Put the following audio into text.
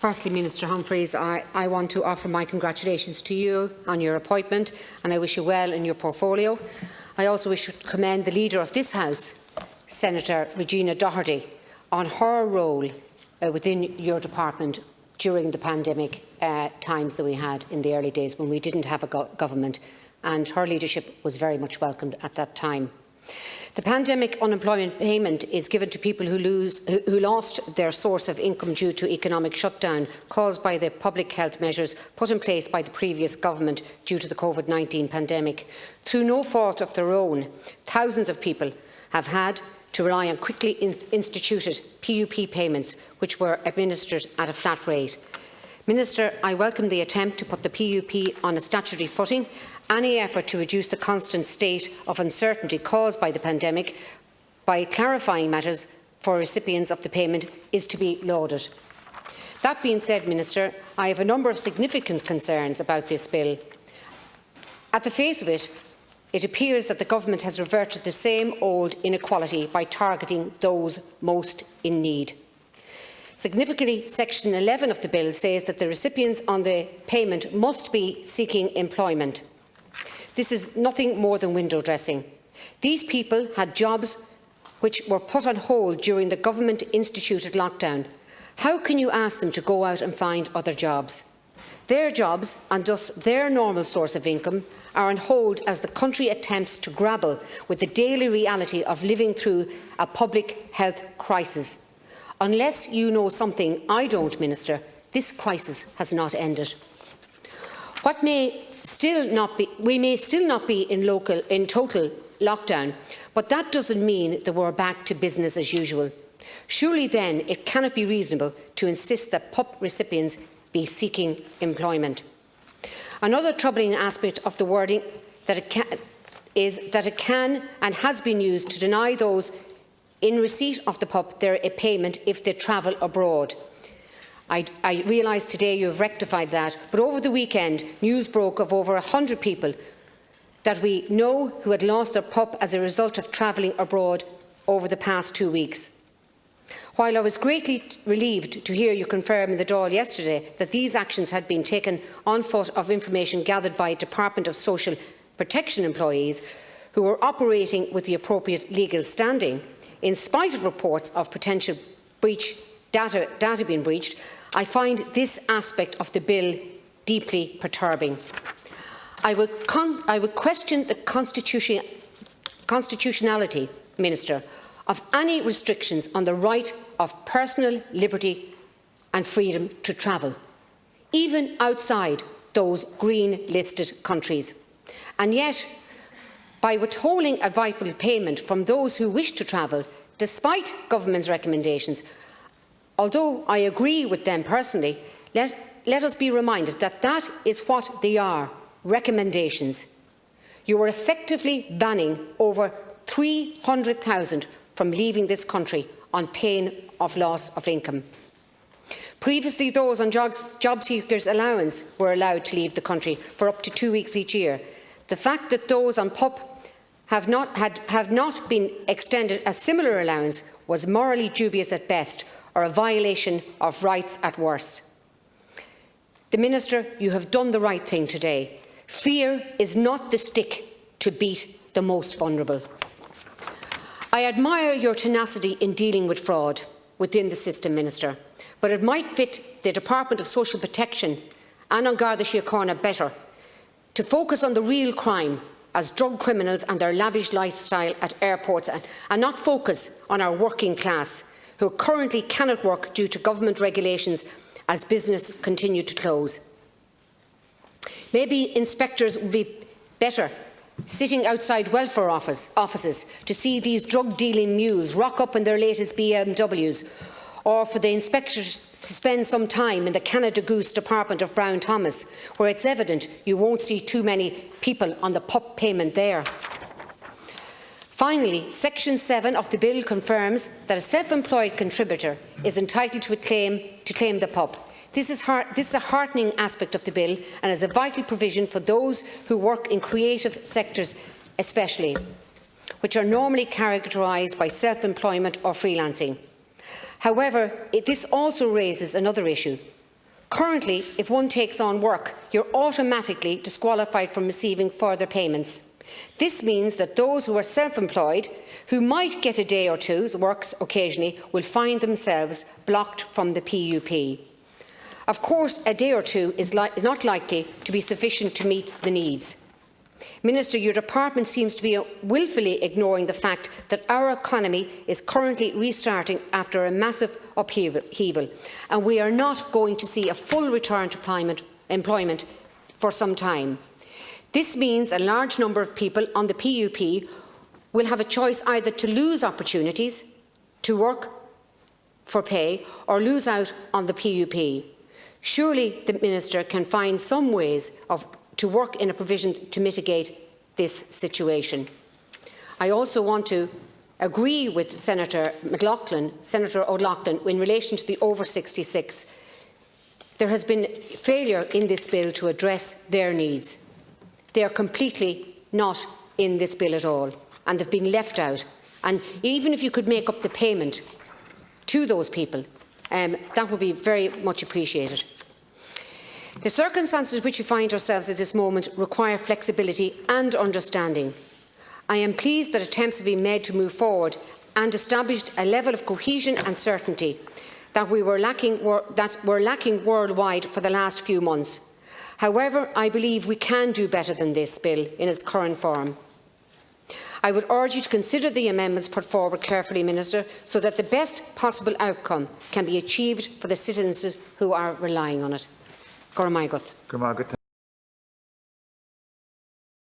Firstly, Minister Humphreys, I want to offer my congratulations to you on your appointment, and I wish you well in your portfolio. I also wish to commend the Leader of this House, Senator Regina Doherty, on her role within your department during the pandemic times that we had in the early days when we didn't have a government, and her leadership was very much welcomed at that time. The pandemic unemployment payment is given to people who lost their source of income due to economic shutdown caused by the public health measures put in place by the previous government due to the COVID-19 pandemic. Through no fault of their own, thousands of people have had to rely on quickly instituted PUP payments, which were administered at a flat rate. Minister, I welcome the attempt to put the PUP on a statutory footing. Any effort to reduce the constant state of uncertainty caused by the pandemic by clarifying matters for recipients of the payment is to be lauded. That being said, Minister, I have a number of significant concerns about this bill. At the face of it, it appears that the government has reverted to the same old inequality by targeting those most in need. Significantly, Section 11 of the bill says that the recipients on the payment must be seeking employment. This is nothing more than window dressing. These people had jobs which were put on hold during the government-instituted lockdown. How can you ask them to go out and find other jobs? Their jobs, and thus their normal source of income, are on hold as the country attempts to grapple with the daily reality of living through a public health crisis. Unless you know something I don't, Minister, this crisis has not ended. We may still not be in total lockdown, but that doesn't mean that we're back to business as usual. Surely then it cannot be reasonable to insist that PUP recipients be seeking employment. Another troubling aspect of the wording is that it can and has been used to deny those in receipt of the PUP their payment if they travel abroad. I realise today you have rectified that, but over the weekend news broke of over 100 people that we know who had lost their PUP as a result of travelling abroad over the past 2 weeks. While I was greatly relieved to hear you confirm in the Dáil yesterday that these actions had been taken on foot of information gathered by Department of Social Protection employees who were operating with the appropriate legal standing, in spite of reports of potential data being breached, I find this aspect of the bill deeply perturbing. I would question the constitutionality, Minister, of any restrictions on the right of personal liberty and freedom to travel, even outside those green-listed countries. And yet, by withholding a vital payment from those who wish to travel, despite government's recommendations, although I agree with them personally, let us be reminded that that is what they are, recommendations. You are effectively banning over 300,000 from leaving this country on pain of loss of income. Previously, those on job seekers' allowance were allowed to leave the country for up to 2 weeks each year. The fact that those on PUP have not been extended a similar allowance was morally dubious at best, or a violation of rights at worst. The Minister, you have done the right thing today. Fear is not the stick to beat the most vulnerable. I admire your tenacity in dealing with fraud within the system, Minister, but it might fit the Department of Social Protection and on Garda Síochána better to focus on the real crime as drug criminals and their lavish lifestyle at airports, and not focus on our working class who currently cannot work due to government regulations as business continue to close. Maybe inspectors would be better sitting outside welfare offices to see these drug-dealing mules rock up in their latest BMWs, or for the inspectors to spend some time in the Canada Goose department of Brown Thomas, where it's evident you won't see too many people on the PUP payment there. Finally, Section 7 of the bill confirms that a self-employed contributor is entitled to claim the PUP. This is a heartening aspect of the bill and is a vital provision for those who work in creative sectors especially, which are normally characterised by self-employment or freelancing. However, this also raises another issue. Currently, if one takes on work, you're automatically disqualified from receiving further payments. This means that those who are self-employed, who might get a day or two's works occasionally, will find themselves blocked from the PUP. Of course, a day or two is not likely to be sufficient to meet the needs. Minister, your department seems to be wilfully ignoring the fact that our economy is currently restarting after a massive upheaval, and we are not going to see a full return to employment for some time. This means a large number of people on the PUP will have a choice either to lose opportunities to work for pay or lose out on the PUP. Surely the Minister can find some ways to work in a provision to mitigate this situation. I also want to agree with Senator O'Loughlin in relation to the over 66. There has been failure in this bill to address their needs. They are completely not in this bill at all, and they've been left out. And even if you could make up the payment to those people, that would be very much appreciated. The circumstances in which we find ourselves at this moment require flexibility and understanding. I am pleased that attempts have been made to move forward and established a level of cohesion and certainty that were lacking worldwide for the last few months. However, I believe we can do better than this bill in its current form. I would urge you to consider the amendments put forward carefully, Minister, so that the best possible outcome can be achieved for the citizens who are relying on it.